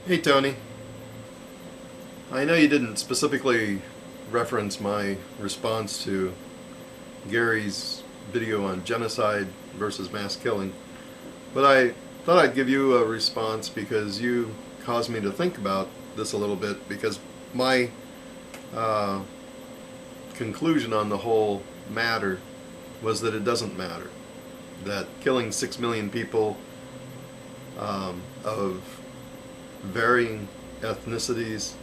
Hey Tony, I know you didn't specifically reference my response to Gary's video on genocide versus mass killing, but I thought I'd give you a response because you caused me to think about this a little bit, because my uh, conclusion on the whole matter was that it doesn't matter. That killing 6 million people of varying ethnicities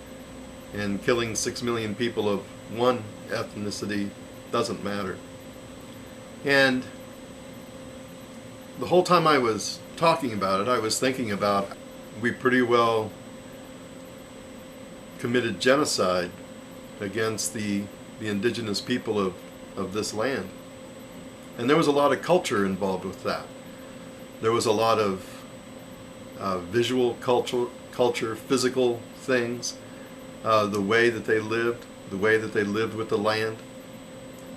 and killing 6 million people of one ethnicity doesn't matter. And the whole time I was talking about it, I was thinking about we pretty well committed genocide against the indigenous people of this land. And there was a lot of culture involved with that. There was a lot of visual culture, physical things, the way that they lived, with the land.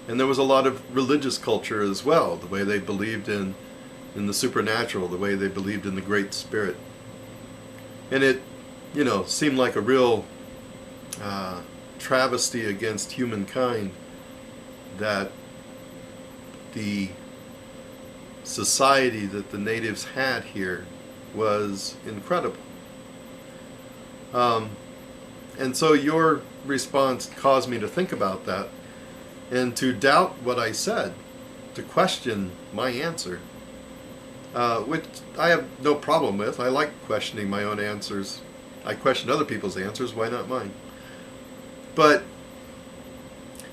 And there was a lot of religious culture as well, the way they believed in the supernatural, the way they believed in the Great Spirit. And it, seemed like a real travesty against humankind that the society that the natives had here was incredible. And so your response caused me to think about that and to doubt what I said, to question my answer, which I have no problem with. I like questioning my own answers. I question other people's answers, why not mine? But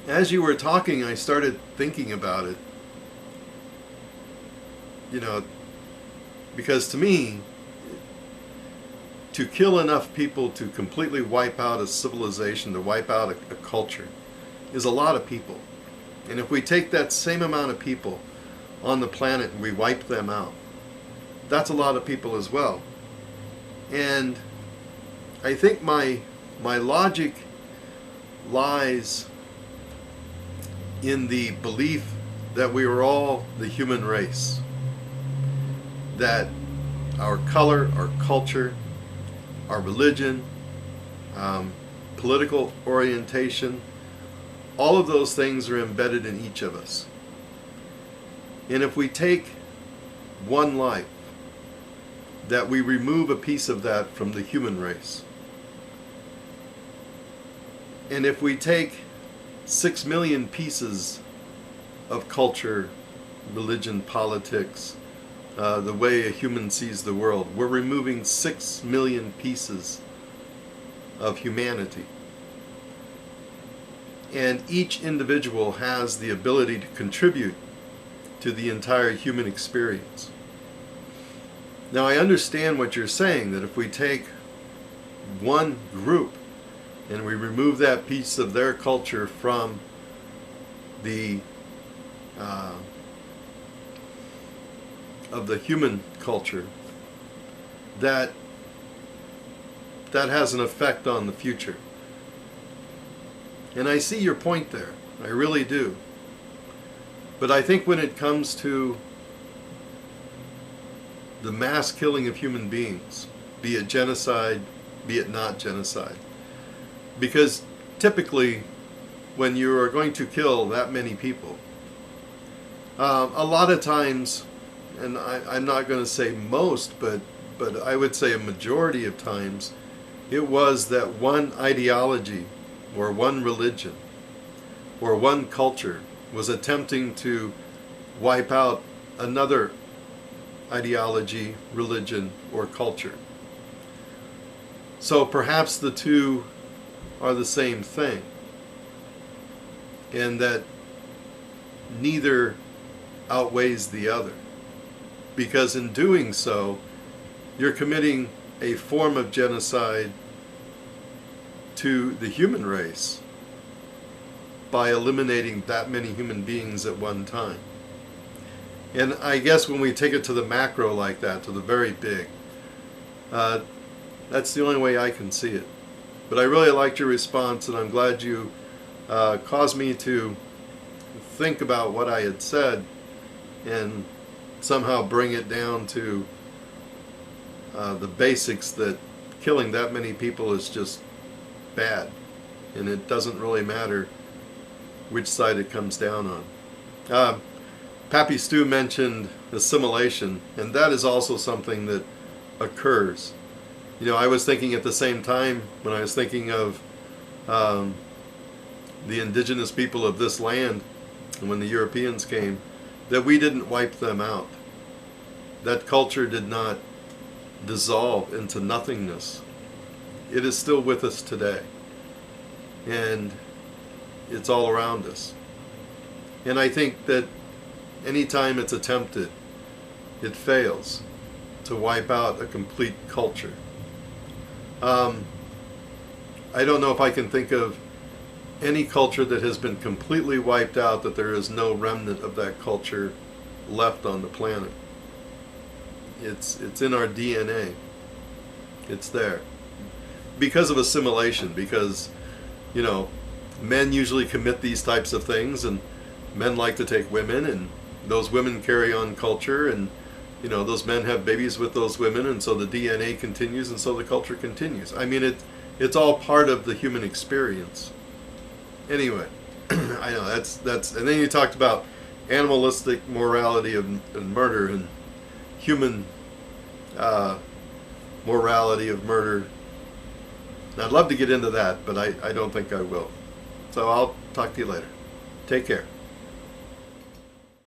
as you were talking, I started thinking about it. Because to me, to kill enough people to completely wipe out a civilization, to wipe out a culture, is a lot of people. And if we take that same amount of people on the planet and we wipe them out, that's a lot of people as well. And I think my logic lies in the belief that we are all the human race, that our color, our culture, our religion, political orientation, all of those things are embedded in each of us. And if we take one life, that we remove a piece of that from the human race. And if we take 6 million pieces of culture, religion, politics, the way a human sees the world, we're removing 6 million pieces of humanity. And each individual has the ability to contribute to the entire human experience. Now, I understand what you're saying, that if we take one group and we remove that piece of their culture from the of the human culture, that has an effect on the future. And I see your point there. I really do. But I think when it comes to the mass killing of human beings, be it genocide, be it not genocide, because typically when you are going to kill that many people, a lot of times, and I'm not going to say most, but I would say a majority of times, it was that one ideology or one religion or one culture was attempting to wipe out another ideology, religion, or culture. So perhaps the two are the same thing, and that neither outweighs the other. Because in doing so, you're committing a form of genocide to the human race by eliminating that many human beings at one time. And I guess when we take it to the macro like that, to the very big, that's the only way I can see it. But I really liked your response, and I'm glad you caused me to think about what I had said and somehow bring it down to the basics that killing that many people is just bad, and it doesn't really matter which side it comes down on. Pappy Stu mentioned assimilation, and that is also something that occurs. You know, I was thinking at the same time, when I was thinking of the indigenous people of this land, and when the Europeans came, that we didn't wipe them out. That culture did not dissolve into nothingness. It is still with us today, and it's all around us. And I think that anytime it's attempted, it fails to wipe out a complete culture. I don't know if I can think of any culture that has been completely wiped out, that there is no remnant of that culture left on the planet. It's in our DNA. It's there. Because of assimilation, because, you know, men usually commit these types of things, and men like to take women, and those women carry on culture, and, you know, those men have babies with those women, and so the DNA continues, and so the culture continues. I mean, it's all part of the human experience. Anyway, I know that's, and then you talked about animalistic morality and murder, and human morality of murder. And I'd love to get into that, but I don't think I will. So I'll talk to you later. Take care.